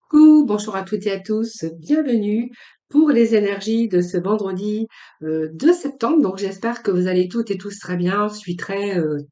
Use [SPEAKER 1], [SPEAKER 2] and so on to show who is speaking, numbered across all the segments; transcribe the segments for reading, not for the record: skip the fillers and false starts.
[SPEAKER 1] Coucou, bonjour à toutes et à tous, bienvenue pour les énergies de ce vendredi 2 septembre. Donc j'espère que vous allez toutes et tous très bien. Je suis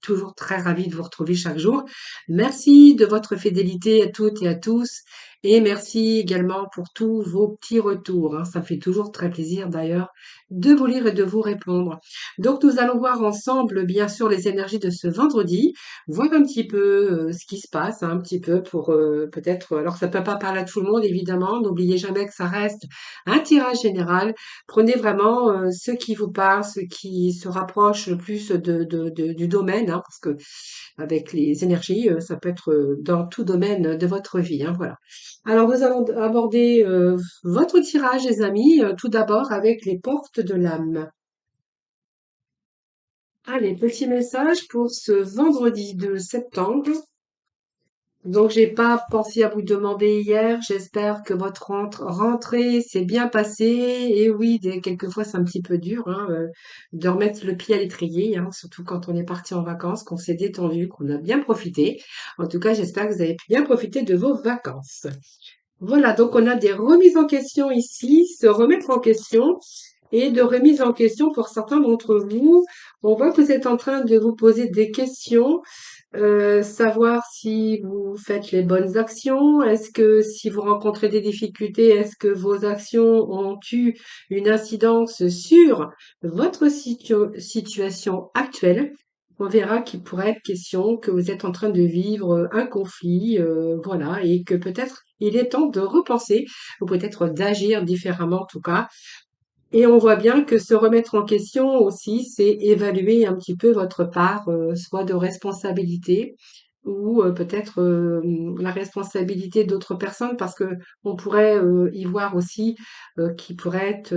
[SPEAKER 1] toujours très ravie de vous retrouver chaque jour. Merci de votre fidélité à toutes et à tous et merci également pour tous vos petits retours, hein. Ça me fait toujours très plaisir d'ailleurs de vous lire et de vous répondre. Donc nous allons voir ensemble bien sûr les énergies de ce vendredi, voir un petit peu ce qui se passe, hein, un petit peu pour peut-être. Alors ça peut pas parler à tout le monde évidemment. N'oubliez jamais que ça reste un tirage général. Prenez vraiment ce qui vous parle, ce qui se rapproche le plus du domaine, hein, parce que avec les énergies, ça peut être dans tout domaine de votre vie, hein, voilà. Alors nous allons aborder votre tirage, les amis, tout d'abord avec les portes de l'âme. Allez, petit message pour ce vendredi 2 septembre. Donc, j'ai pas pensé à vous demander hier. J'espère que votre rentrée s'est bien passée. Et oui, quelquefois, c'est un petit peu dur, hein, de remettre le pied à l'étrier, hein, surtout quand on est parti en vacances, qu'on s'est détendu, qu'on a bien profité. En tout cas, j'espère que vous avez bien profité de vos vacances. Voilà, donc on a des remises en question ici, se remettre en question et de remise en question pour certains d'entre vous. On voit que vous êtes en train de vous poser des questions, savoir si vous faites les bonnes actions, est-ce que si vous rencontrez des difficultés, est-ce que vos actions ont eu une incidence sur votre situation actuelle. On verra qu'il pourrait être question que vous êtes en train de vivre un conflit, voilà, et que peut-être il est temps de repenser, ou peut-être d'agir différemment en tout cas. Et on voit bien que se remettre en question aussi, c'est évaluer un petit peu votre part, soit de responsabilité ou peut-être la responsabilité d'autres personnes, parce que on pourrait y voir aussi qui pourrait être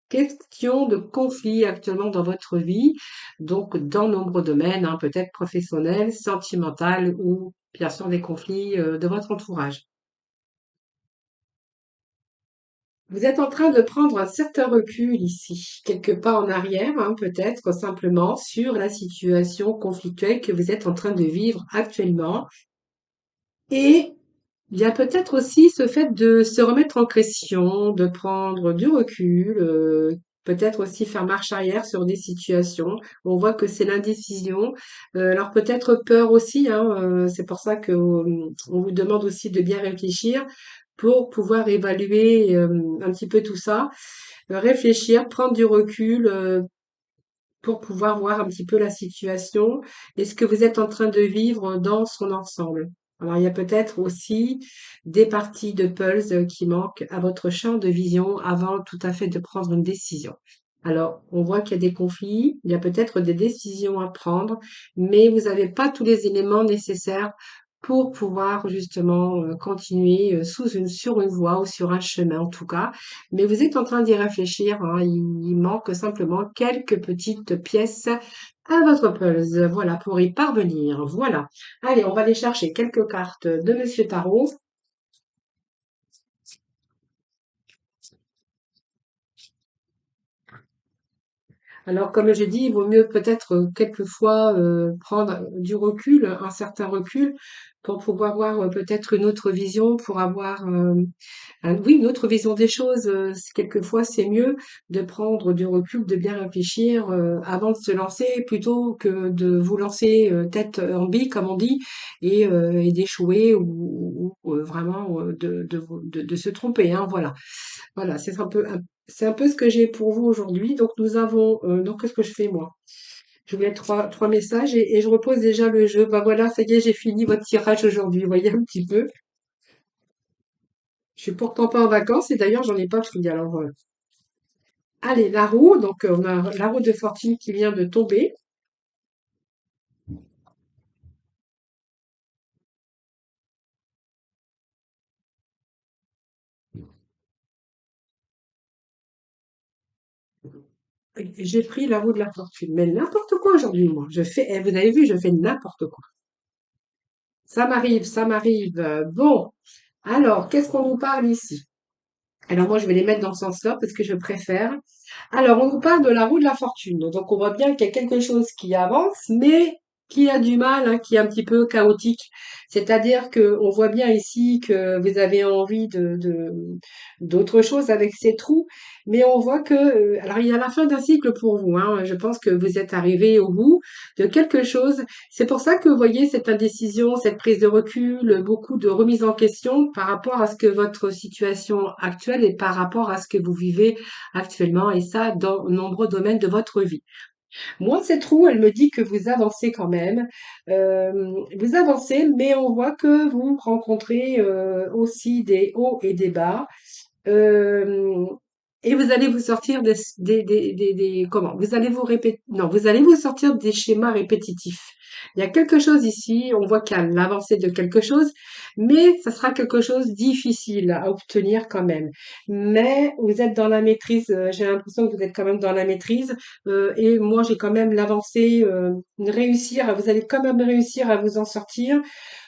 [SPEAKER 1] question de conflit actuellement dans votre vie, donc dans nombreux domaines, hein, peut-être professionnel, sentimental ou bien sûr des conflits de votre entourage. Vous êtes en train de prendre un certain recul ici, quelques pas en arrière, hein, peut-être simplement sur la situation conflictuelle que vous êtes en train de vivre actuellement. Et il y a peut-être aussi ce fait de se remettre en question, de prendre du recul, peut-être aussi faire marche arrière sur des situations. On voit que c'est l'indécision. Alors peut-être peur aussi, hein, c'est pour ça que on vous demande aussi de bien réfléchir pour pouvoir évaluer un petit peu tout ça. Réfléchir, prendre du recul pour pouvoir voir un petit peu la situation et ce que vous êtes en train de vivre dans son ensemble. Alors, il y a peut-être aussi des parties de puzzle qui manquent à votre champ de vision avant tout à fait de prendre une décision. Alors, on voit qu'il y a des conflits, il y a peut-être des décisions à prendre, mais vous n'avez pas tous les éléments nécessaires pour pouvoir justement continuer sur une voie ou sur un chemin en tout cas. Mais vous êtes en train d'y réfléchir, hein. Il manque simplement quelques petites pièces à votre puzzle. Voilà, pour y parvenir. Voilà. Allez, on va aller chercher quelques cartes de Monsieur Tarot. Alors, comme je dis, il vaut mieux peut-être quelquefois prendre du recul, un certain recul, pour pouvoir voir peut-être une autre vision, pour avoir oui, une autre vision des choses. Quelquefois, c'est mieux de prendre du recul, de bien réfléchir avant de se lancer, plutôt que de vous lancer tête en bille, comme on dit, et d'échouer ou vraiment de se tromper, hein, voilà. Voilà, c'est un peu ce que j'ai pour vous aujourd'hui. Donc nous avons, donc qu'est-ce que je fais moi? Je vous mets trois messages et je repose déjà le jeu. Bah voilà, ça y est, j'ai fini votre tirage aujourd'hui. Vous voyez un petit peu. Je suis pourtant pas en vacances et d'ailleurs j'en ai pas pris. Alors allez, la roue. Donc on a la roue de fortune qui vient de tomber. Et j'ai pris la roue de la fortune. Mais n'importe quoi aujourd'hui, moi. Vous avez vu, je fais n'importe quoi. Ça m'arrive, ça m'arrive. Bon, alors, qu'est-ce qu'on nous parle ici? Alors moi, je vais les mettre dans ce sens-là parce que je préfère. Alors, on nous parle de la roue de la fortune. Donc, on voit bien qu'il y a quelque chose qui avance, mais qui a du mal, hein, qui est un petit peu chaotique. C'est-à-dire que on voit bien ici que vous avez envie d'autre chose avec ces trous, mais on voit que, alors il y a la fin d'un cycle pour vous, hein. Je pense que vous êtes arrivé au bout de quelque chose. C'est pour ça que vous voyez cette indécision, cette prise de recul, beaucoup de remise en question par rapport à ce que votre situation actuelle et par rapport à ce que vous vivez actuellement, et ça dans nombreux domaines de votre vie. Moi, cette roue, elle me dit que vous avancez quand même. Vous avancez, mais on voit que vous rencontrez aussi des hauts et des bas. Euh, et vous allez vous sortir comment? Vous allez vous répéter, non, vous allez vous sortir des schémas répétitifs. Il y a quelque chose ici, on voit qu'il y a l'avancée de quelque chose, mais ça sera quelque chose difficile à obtenir quand même. Mais vous êtes dans la maîtrise, j'ai l'impression que vous êtes quand même dans la maîtrise, et moi j'ai quand même l'avancée, vous allez quand même réussir à vous en sortir.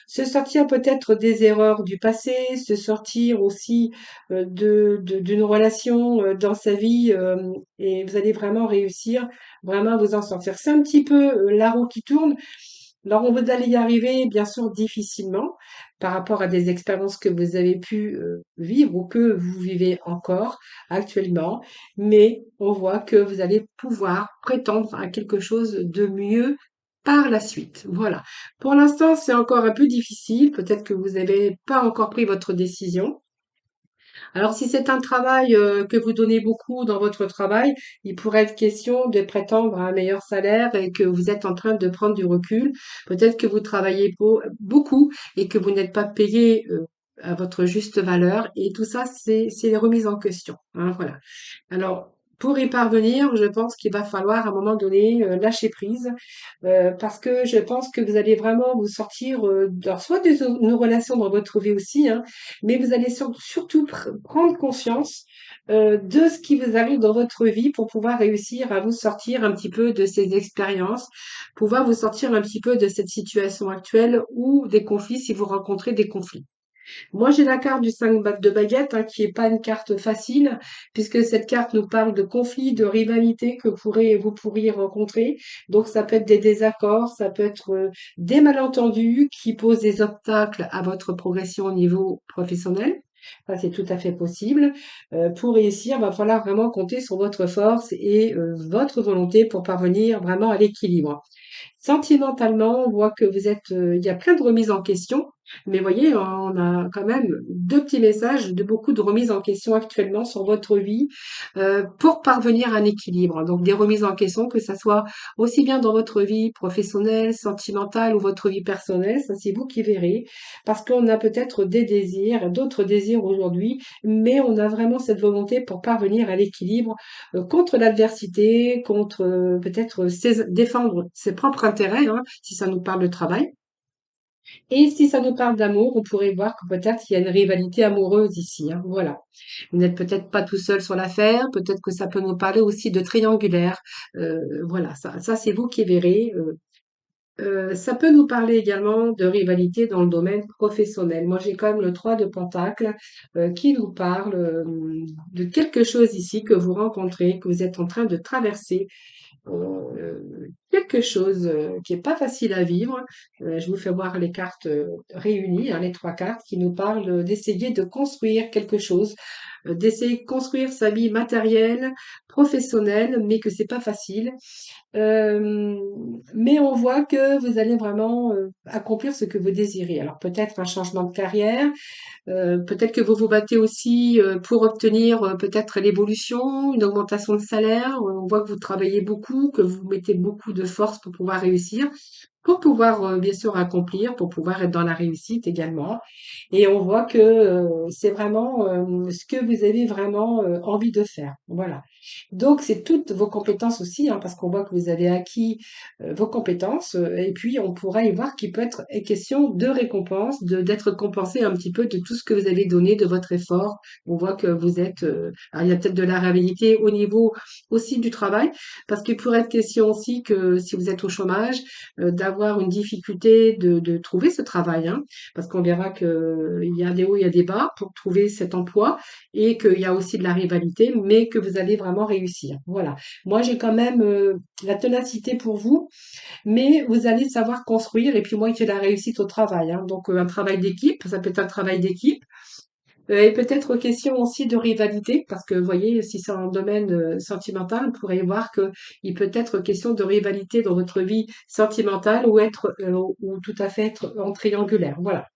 [SPEAKER 1] Se sortir peut-être des erreurs du passé, se sortir aussi d'une relation dans sa vie et vous allez vraiment réussir vraiment à vous en sortir. C'est un petit peu la roue qui tourne. Alors on vous allez y arriver bien sûr difficilement par rapport à des expériences que vous avez pu vivre ou que vous vivez encore actuellement, mais on voit que vous allez pouvoir prétendre à quelque chose de mieux par la suite. Voilà. Pour l'instant, c'est encore un peu difficile. Peut-être que vous n'avez pas encore pris votre décision. Alors, si c'est un travail que vous donnez beaucoup dans votre travail, il pourrait être question de prétendre à un meilleur salaire et que vous êtes en train de prendre du recul. Peut-être que vous travaillez beaucoup et que vous n'êtes pas payé à votre juste valeur. Et tout ça, c'est les remises en question, hein, voilà. Alors, pour y parvenir, je pense qu'il va falloir à un moment donné lâcher prise parce que je pense que vous allez vraiment vous sortir alors soit d'une relation dans votre vie aussi, hein, mais vous allez surtout prendre conscience de ce qui vous arrive dans votre vie pour pouvoir réussir à vous sortir un petit peu de ces expériences, pouvoir vous sortir un petit peu de cette situation actuelle ou des conflits si vous rencontrez des conflits. Moi, j'ai la carte du 5 de baguette, hein, qui est pas une carte facile, puisque cette carte nous parle de conflits, de rivalités que vous pourriez rencontrer. Donc, ça peut être des désaccords, ça peut être des malentendus qui posent des obstacles à votre progression au niveau professionnel. Ça, c'est tout à fait possible. Pour réussir, va falloir vraiment compter sur votre force et votre volonté pour parvenir vraiment à l'équilibre. Sentimentalement, on voit que il y a plein de remises en question, mais voyez, on a quand même deux petits messages de beaucoup de remises en question actuellement sur votre vie pour parvenir à un équilibre. Donc des remises en question, que ça soit aussi bien dans votre vie professionnelle, sentimentale ou votre vie personnelle, ça c'est vous qui verrez, parce qu'on a peut-être des désirs, d'autres désirs aujourd'hui, mais on a vraiment cette volonté pour parvenir à l'équilibre contre l'adversité, contre peut-être défendre ses propres intérêts, hein, si ça nous parle de travail. Et si ça nous parle d'amour, on pourrait voir que peut-être il y a une rivalité amoureuse ici, hein, voilà. Vous n'êtes peut-être pas tout seul sur l'affaire, peut-être que ça peut nous parler aussi de triangulaire. Voilà, ça c'est vous qui verrez. Ça peut nous parler également de rivalité dans le domaine professionnel. Moi, j'ai quand même le 3 de Pentacle qui nous parle de quelque chose ici que vous rencontrez, que vous êtes en train de traverser quelque chose qui est pas facile à vivre. Je vous fais voir les cartes réunies, hein, les trois cartes qui nous parlent d'essayer de construire quelque chose, d'essayer de construire sa vie matérielle, professionnelle, mais que c'est pas facile. Euh, mais on voit que vous allez vraiment accomplir ce que vous désirez. Alors peut-être un changement de carrière, peut-être que vous vous battez aussi pour obtenir peut-être l'évolution, une augmentation de salaire. On voit que vous travaillez beaucoup, que vous mettez beaucoup de force pour pouvoir réussir, pour pouvoir bien sûr accomplir, pour pouvoir être dans la réussite également. Et on voit que c'est vraiment ce que vous avez vraiment envie de faire. Voilà. Donc c'est toutes vos compétences aussi, hein, parce qu'on voit que vous avez acquis vos compétences. Et puis on pourra y voir qu'il peut être question de récompense, d'être compensé un petit peu de tout ce que vous avez donné, de votre effort. On voit que vous êtes. Alors il y a peut-être de la réhabilité au niveau aussi du travail, parce qu'il pourrait être question aussi que si vous êtes au chômage, avoir une difficulté de trouver ce travail, hein, parce qu'on verra que il y a des hauts, il y a des bas pour trouver cet emploi et qu'il y a aussi de la rivalité, mais que vous allez vraiment réussir. Voilà. Moi, j'ai quand même la ténacité pour vous, mais vous allez savoir construire. Et puis moi, j'ai la réussite au travail, hein. Donc un travail d'équipe, ça peut être un travail d'équipe. Et peut-être question aussi de rivalité, parce que vous voyez, si c'est un domaine sentimental, vous pourrez voir que il peut être question de rivalité dans votre vie sentimentale ou être ou tout à fait être en triangulaire. Voilà.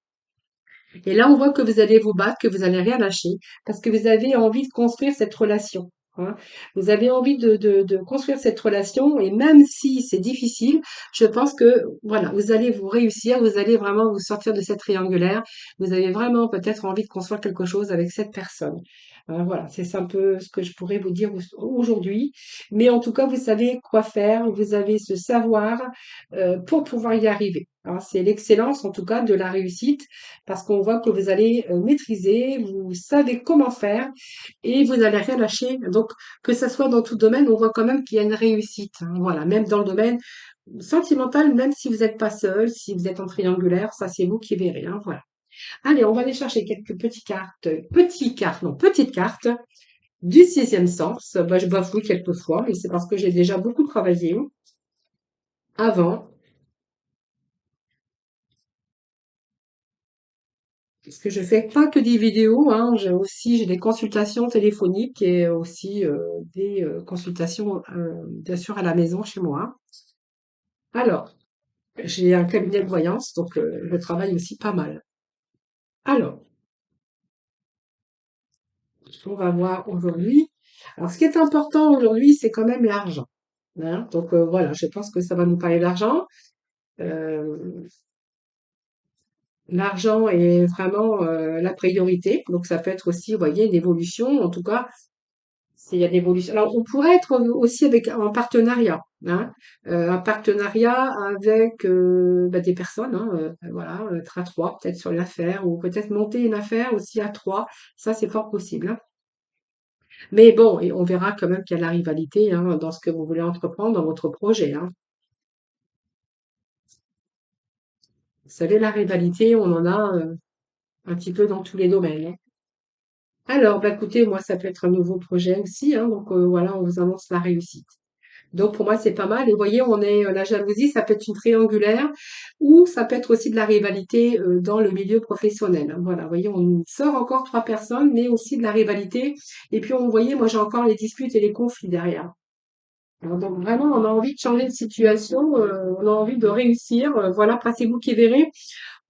[SPEAKER 1] Et là, on voit que vous allez vous battre, que vous allez rien lâcher, parce que vous avez envie de construire cette relation, hein. Vous avez envie de construire cette relation, et même si c'est difficile, je pense que voilà, vous allez vous réussir, vous allez vraiment vous sortir de cette triangulaire. Vous avez vraiment peut-être envie de construire quelque chose avec cette personne. Voilà, c'est un peu ce que je pourrais vous dire aujourd'hui. Mais en tout cas, vous savez quoi faire, vous avez ce savoir pour pouvoir y arriver, hein. C'est l'excellence, en tout cas, de la réussite parce qu'on voit que vous allez maîtriser, vous savez comment faire et vous n'allez rien lâcher. Donc, que ça soit dans tout domaine, on voit quand même qu'il y a une réussite, hein. Voilà, même dans le domaine sentimental, même si vous n'êtes pas seul, si vous êtes en triangulaire, ça c'est vous qui verrez, hein. Voilà. Allez, on va aller chercher quelques petites cartes du sixième sens. Bah, je bafouille quelquefois, mais c'est parce que j'ai déjà beaucoup travaillé avant. Parce que je fais pas que des vidéos, hein, j'ai des consultations téléphoniques et aussi des consultations bien sûr à la maison chez moi. Alors, j'ai un cabinet de voyance, donc je travaille aussi pas mal. Alors, on va voir aujourd'hui. Alors, ce qui est important aujourd'hui, c'est quand même l'argent, hein. Donc voilà, je pense que ça va nous parler d'argent. Euh, L'argent est vraiment la priorité, donc ça peut être aussi, vous voyez, une évolution. En tout cas, s'il y a de l'évolution. Alors, on pourrait être aussi avec un partenariat, hein, un partenariat avec bah, des personnes, hein, voilà, être à trois, peut-être sur une affaire, ou peut-être monter une affaire aussi à trois. Ça, c'est fort possible, hein. Mais bon, et on verra quand même qu'il y a la rivalité, hein, dans ce que vous voulez entreprendre, dans votre projet, hein. Vous savez, la rivalité, on en a un petit peu dans tous les domaines, hein. Alors, bah, écoutez, moi, ça peut être un nouveau projet aussi, hein, donc voilà, on vous annonce la réussite. Donc pour moi, c'est pas mal. Et vous voyez, on est la jalousie, ça peut être une triangulaire ou ça peut être aussi de la rivalité dans le milieu professionnel, hein. Voilà, vous voyez, on sort encore trois personnes, mais aussi de la rivalité. Et puis, vous voyez, moi, j'ai encore les disputes et les conflits derrière. Alors, donc vraiment, on a envie de changer de situation, on a envie de réussir. Voilà, après, c'est vous qui verrez.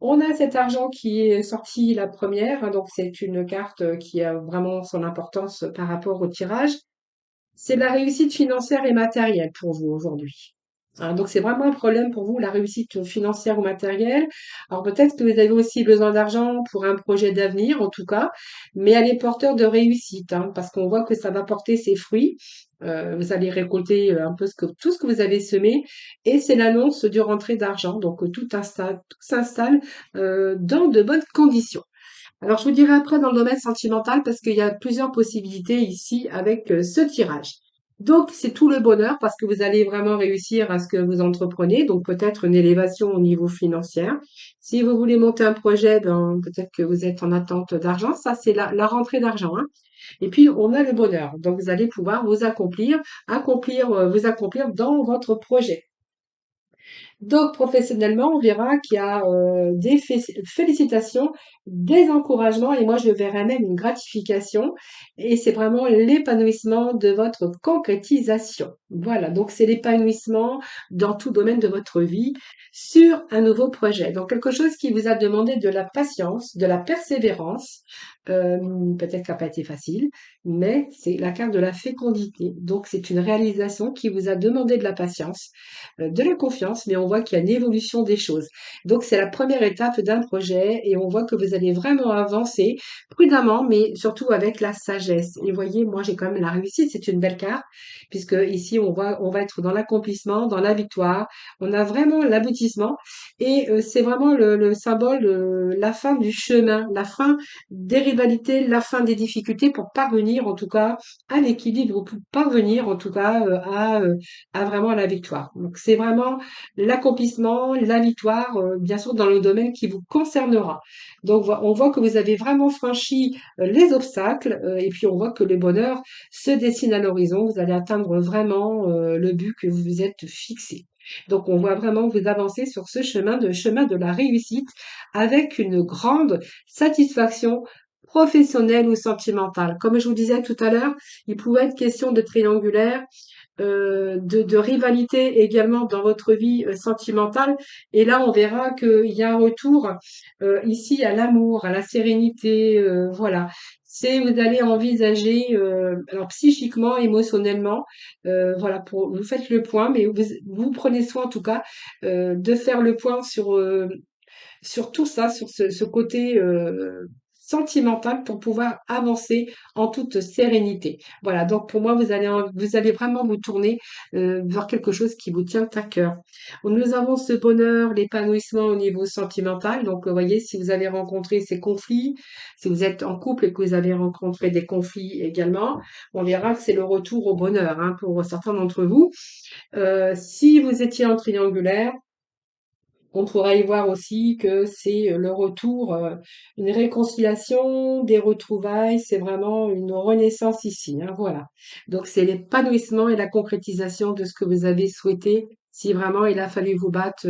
[SPEAKER 1] On a cet argent qui est sorti la première, hein, donc c'est une carte qui a vraiment son importance par rapport au tirage. C'est de la réussite financière et matérielle pour vous aujourd'hui. Hein, donc c'est vraiment un problème pour vous, la réussite financière ou matérielle. Alors peut-être que vous avez aussi besoin d'argent pour un projet d'avenir, en tout cas, mais elle est porteur de réussite, hein, parce qu'on voit que ça va porter ses fruits. Vous allez récolter un peu tout ce que vous avez semé, et c'est l'annonce du rentrée d'argent. Donc tout s'installe dans de bonnes conditions. Alors, je vous dirai après dans le domaine sentimental parce qu'il y a plusieurs possibilités ici avec ce tirage. Donc, c'est tout le bonheur parce que vous allez vraiment réussir à ce que vous entreprenez. Donc, peut-être une élévation au niveau financier. Si vous voulez monter un projet, ben, peut-être que vous êtes en attente d'argent. Ça, c'est la rentrée d'argent, hein. Et puis, on a le bonheur. Donc, vous allez pouvoir vous accomplir dans votre projet. Donc, professionnellement, on verra qu'il y a des félicitations, des encouragements et moi, je verrai même une gratification. Et c'est vraiment l'épanouissement de votre concrétisation. Voilà, donc c'est l'épanouissement dans tout domaine de votre vie sur un nouveau projet. Donc, quelque chose qui vous a demandé de la patience, de la persévérance. Euh, Peut-être que ça n'a pas été facile, mais c'est la carte de la fécondité. Donc, c'est une réalisation qui vous a demandé de la patience, de la confiance, mais on voit qu'il y a une évolution des choses. Donc, c'est la première étape d'un projet et on voit que vous allez vraiment avancer prudemment, mais surtout avec la sagesse. Et vous voyez, moi, j'ai quand même la réussite. C'est une belle carte puisque ici, on va être dans l'accomplissement, dans la victoire. On a vraiment l'aboutissement et c'est vraiment le symbole de la fin du chemin, la fin des rivalités, la fin des difficultés pour parvenir, en tout cas, à l'équilibre, pour parvenir, en tout cas, à vraiment la victoire. Donc c'est vraiment l'accomplissement, la victoire, bien sûr dans le domaine qui vous concernera. Donc on voit que vous avez vraiment franchi les obstacles et puis on voit que le bonheur se dessine à l'horizon. Vous allez atteindre vraiment le but que vous vous êtes fixé. Donc on voit vraiment vous avancer sur ce chemin de la réussite avec une grande satisfaction professionnelle ou sentimentale. Comme je vous disais tout à l'heure, il pouvait être question de triangulaire, de rivalité également dans votre vie sentimentale. Et là, on verra qu'il y a un retour ici à l'amour, à la sérénité, voilà. C'est vous allez envisager, alors psychiquement, émotionnellement, voilà, vous faites le point, mais vous prenez soin en tout cas de faire le point sur tout ça, sur ce côté sentimental pour pouvoir avancer en toute sérénité. Voilà, donc pour moi, vous allez vraiment vous tourner vers quelque chose qui vous tient à cœur. Nous avons ce bonheur, l'épanouissement au niveau sentimental. Donc, vous voyez, si vous avez rencontré ces conflits, si vous êtes en couple et que vous avez rencontré des conflits également, on verra que c'est le retour au bonheur hein, pour certains d'entre vous. Si vous étiez en triangulaire, on pourrait y voir aussi que c'est le retour, une réconciliation, des retrouvailles, c'est vraiment une renaissance ici, hein, voilà. Donc c'est l'épanouissement et la concrétisation de ce que vous avez souhaité, si vraiment il a fallu vous battre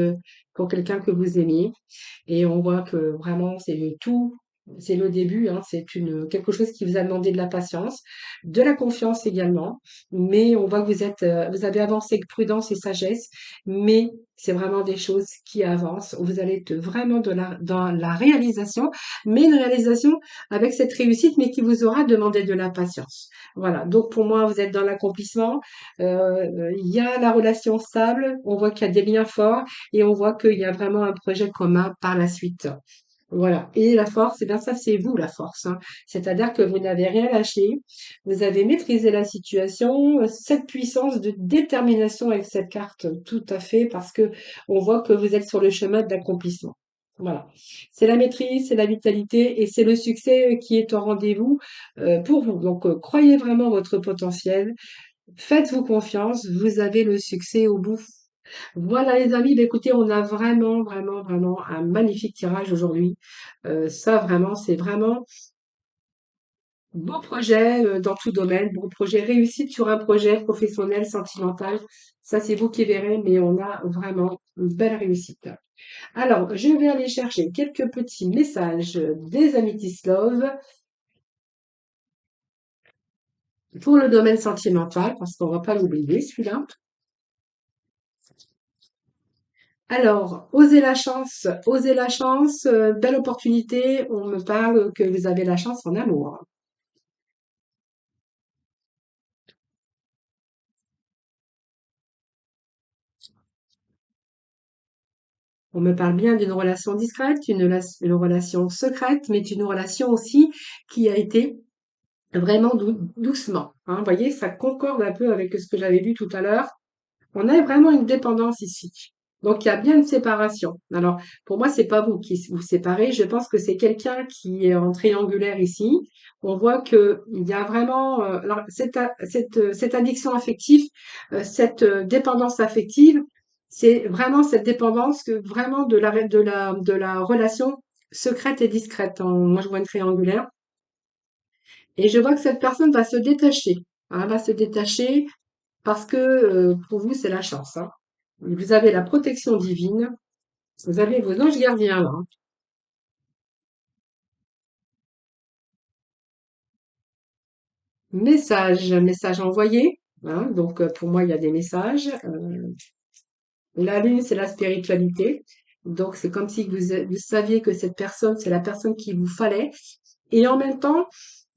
[SPEAKER 1] pour quelqu'un que vous aimiez. Et on voit que vraiment c'est le tout, c'est le début, hein, quelque chose qui vous a demandé de la patience, de la confiance également. Mais on voit que vous avez avancé avec prudence et sagesse, mais c'est vraiment des choses qui avancent. Vous allez être vraiment dans la réalisation, mais une réalisation avec cette réussite, mais qui vous aura demandé de la patience. Voilà. Donc pour moi, vous êtes dans l'accomplissement. Il y a la relation stable. On voit qu'il y a des liens forts et on voit qu'il y a vraiment un projet commun par la suite. Voilà. Et la force, eh bien ça, c'est vous la force, hein. C'est-à-dire que vous n'avez rien lâché, vous avez maîtrisé la situation, cette puissance de détermination avec cette carte, tout à fait, parce que on voit que vous êtes sur le chemin de l'accomplissement. Voilà. C'est la maîtrise, c'est la vitalité et c'est le succès qui est au rendez-vous pour vous. Donc, croyez vraiment votre potentiel, faites-vous confiance, vous avez le succès au bout. Voilà les amis, bah, écoutez, on a vraiment, vraiment, vraiment un magnifique tirage aujourd'hui. Ça vraiment, c'est vraiment beau projet dans tout domaine, beau projet réussite sur un projet professionnel, sentimental. Ça, c'est vous qui verrez, mais on a vraiment une belle réussite. Alors, je vais aller chercher quelques petits messages des Amethyst Love pour le domaine sentimental, parce qu'on va pas l'oublier, celui-là. Alors, osez la chance, belle opportunité. On me parle que vous avez la chance en amour. On me parle bien d'une relation discrète, une relation secrète, mais une relation aussi qui a été vraiment doucement. Hein. Vous voyez, ça concorde un peu avec ce que j'avais vu tout à l'heure. On a vraiment une dépendance ici. Donc, il y a bien une séparation. Alors, pour moi, c'est pas vous qui vous séparez. Je pense que c'est quelqu'un qui est en triangulaire ici. On voit que il y a vraiment, alors, cette addiction affective, cette dépendance affective, c'est vraiment cette dépendance que vraiment de la relation secrète et discrète. Moi, je vois une triangulaire. Et je vois que cette personne va se détacher. Hein, va se détacher parce que pour vous, c'est la chance. Hein. Vous avez la protection divine, vous avez vos anges gardiens là. Hein. Message envoyé. Hein. Donc pour moi, il y a des messages. La lune, c'est la spiritualité. Donc c'est comme si vous saviez que cette personne, c'est la personne qu'il vous fallait. Et en même temps,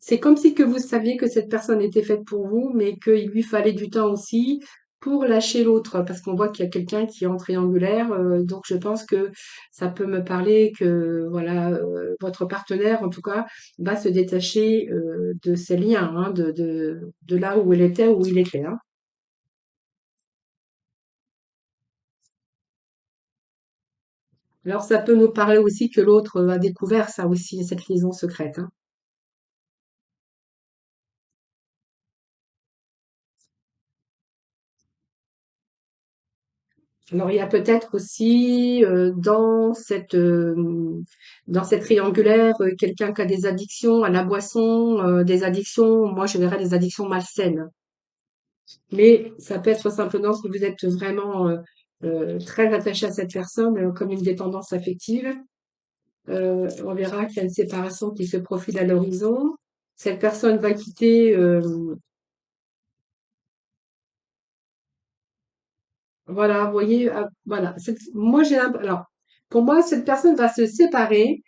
[SPEAKER 1] c'est comme si que vous saviez que cette personne était faite pour vous, mais qu'il lui fallait du temps aussi pour lâcher l'autre, parce qu'on voit qu'il y a quelqu'un qui est en triangulaire. Donc je pense que ça peut me parler que voilà, votre partenaire, en tout cas, va se détacher de ces liens, hein, de là où elle était, où il était. Hein. Alors ça peut nous parler aussi que l'autre a découvert ça aussi, cette liaison secrète. Hein. Alors, il y a peut-être aussi dans cette triangulaire quelqu'un qui a des addictions à la boisson, des addictions, moi je dirais des addictions malsaines. Mais ça peut être simplement que vous êtes vraiment très attaché à cette personne, comme une dépendance affective. On verra qu'il y a une séparation qui se profile à l'horizon. Cette personne va quitter, voilà, vous voyez, voilà. Moi, alors, pour moi, cette personne va se séparer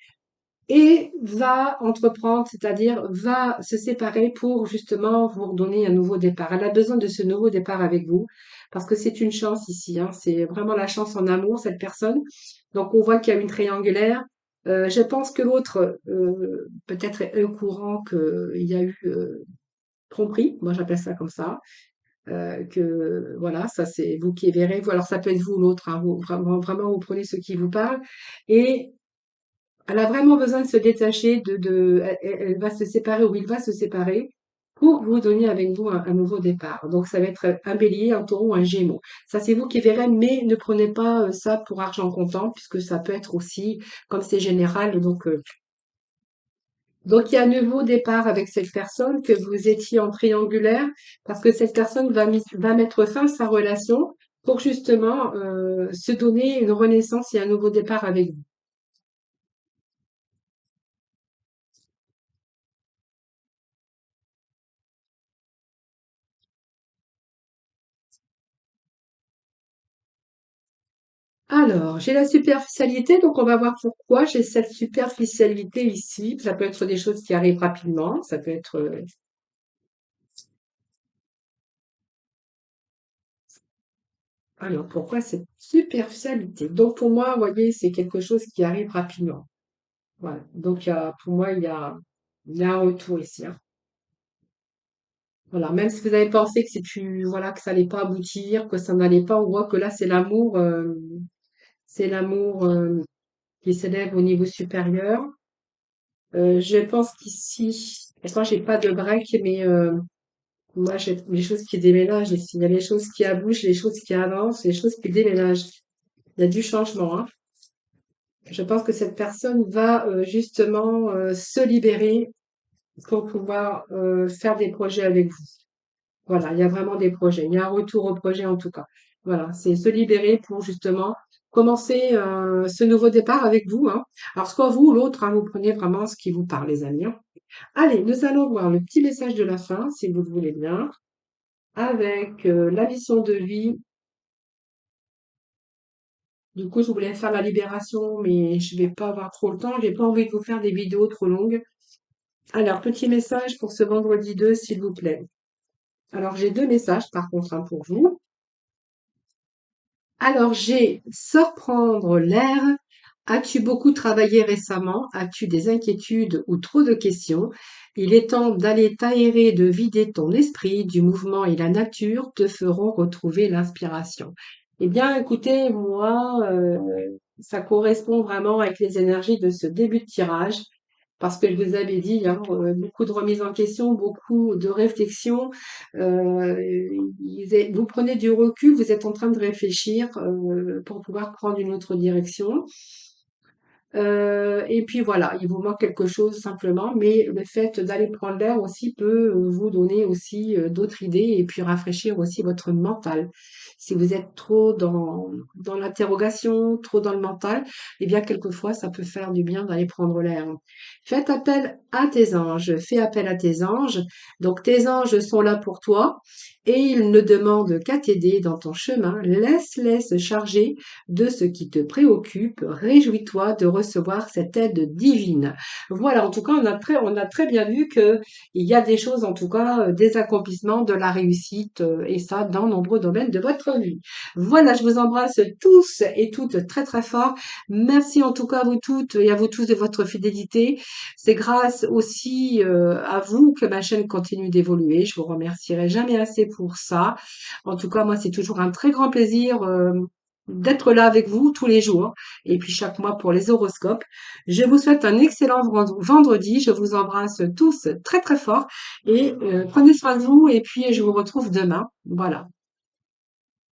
[SPEAKER 1] et va entreprendre, c'est-à-dire va se séparer pour justement vous redonner un nouveau départ. Elle a besoin de ce nouveau départ avec vous parce que c'est une chance ici, hein. C'est vraiment la chance en amour, cette personne. Donc, on voit qu'il y a une triangulaire. Je pense que l'autre, peut-être est au courant qu'il y a eu tromperie. Moi, j'appelle ça comme ça. Que voilà, ça c'est vous qui verrez. Alors, ça peut être vous ou l'autre, hein. Vous, vraiment, vraiment, vous prenez ce qui vous parle. Et elle a vraiment besoin de se détacher elle va se séparer ou il va se séparer pour vous donner avec vous un nouveau départ. Donc, ça va être un bélier, un taureau, un gémeaux. Ça, c'est vous qui verrez, mais ne prenez pas ça pour argent comptant, puisque ça peut être aussi, comme c'est général, donc, il y a un nouveau départ avec cette personne que vous étiez en triangulaire, parce que cette personne va mettre fin à sa relation pour justement se donner une renaissance et un nouveau départ avec vous. Alors, j'ai la superficialité, donc on va voir pourquoi j'ai cette superficialité ici. Ça peut être des choses qui arrivent rapidement, ça peut être... alors, pourquoi cette superficialité? Donc, pour moi, vous voyez, c'est quelque chose qui arrive rapidement. Voilà. Donc, pour moi, il y a un retour ici, hein. Voilà. Même si vous avez pensé que voilà, que ça n'allait pas aboutir, que ça n'allait pas, on voit que là, c'est l'amour, qui s'élève au niveau supérieur. Je pense qu'ici, moi j'ai pas de break, mais moi j'ai les choses qui déménagent ici. Il y a les choses qui bougent, les choses qui avancent, les choses qui déménagent. Il y a du changement, hein. Je pense que cette personne va justement se libérer pour pouvoir faire des projets avec vous. Voilà, il y a vraiment des projets. Il y a un retour au projet en tout cas. Voilà, c'est se libérer pour justement commencer ce nouveau départ avec vous, hein. Alors soit vous ou l'autre, hein, vous prenez vraiment ce qui vous parle, les amis, hein. Allez, nous allons voir le petit message de la fin, si vous le voulez bien, avec la mission de vie. Du coup, je voulais faire la libération, mais je vais pas avoir trop le temps. J'ai pas envie de vous faire des vidéos trop longues. Alors, petit message pour ce vendredi 2, s'il vous plaît. Alors, j'ai deux messages, par contre, hein, pour vous. Alors, j'ai sors prendre l'air. As-tu beaucoup travaillé récemment? As-tu des inquiétudes ou trop de questions? Il est temps d'aller t'aérer, de vider ton esprit. Du mouvement et la nature te feront retrouver l'inspiration. Eh bien, écoutez, moi, ça correspond vraiment avec les énergies de ce début de tirage. Parce que je vous avais dit, hein, beaucoup de remises en question, beaucoup de réflexions. Vous prenez du recul, vous êtes en train de réfléchir pour pouvoir prendre une autre direction. Et puis voilà, il vous manque quelque chose simplement, mais le fait d'aller prendre l'air aussi peut vous donner aussi d'autres idées et puis rafraîchir aussi votre mental. Si vous êtes trop dans l'interrogation, trop dans le mental, eh bien quelquefois ça peut faire du bien d'aller prendre l'air. Faites appel à tes anges, fais appel à tes anges. Donc tes anges sont là pour toi et ils ne demandent qu'à t'aider dans ton chemin. Laisse-les se charger de ce qui te préoccupe. Réjouis-toi de recevoir cette aide divine. Voilà, en tout cas, on a très bien vu que il y a des choses, en tout cas, des accomplissements, de la réussite, et ça dans nombreux domaines de votre vie. Voilà, je vous embrasse tous et toutes très très fort. Merci en tout cas à vous toutes et à vous tous de votre fidélité. C'est grâce aussi à vous que ma chaîne continue d'évoluer. Je vous remercierai jamais assez pour ça. En tout cas, moi, c'est toujours un très grand plaisir d'être là avec vous tous les jours et puis chaque mois pour les horoscopes. Je vous souhaite un excellent vendredi. Je vous embrasse tous très très fort et prenez soin de vous et puis je vous retrouve demain. Voilà.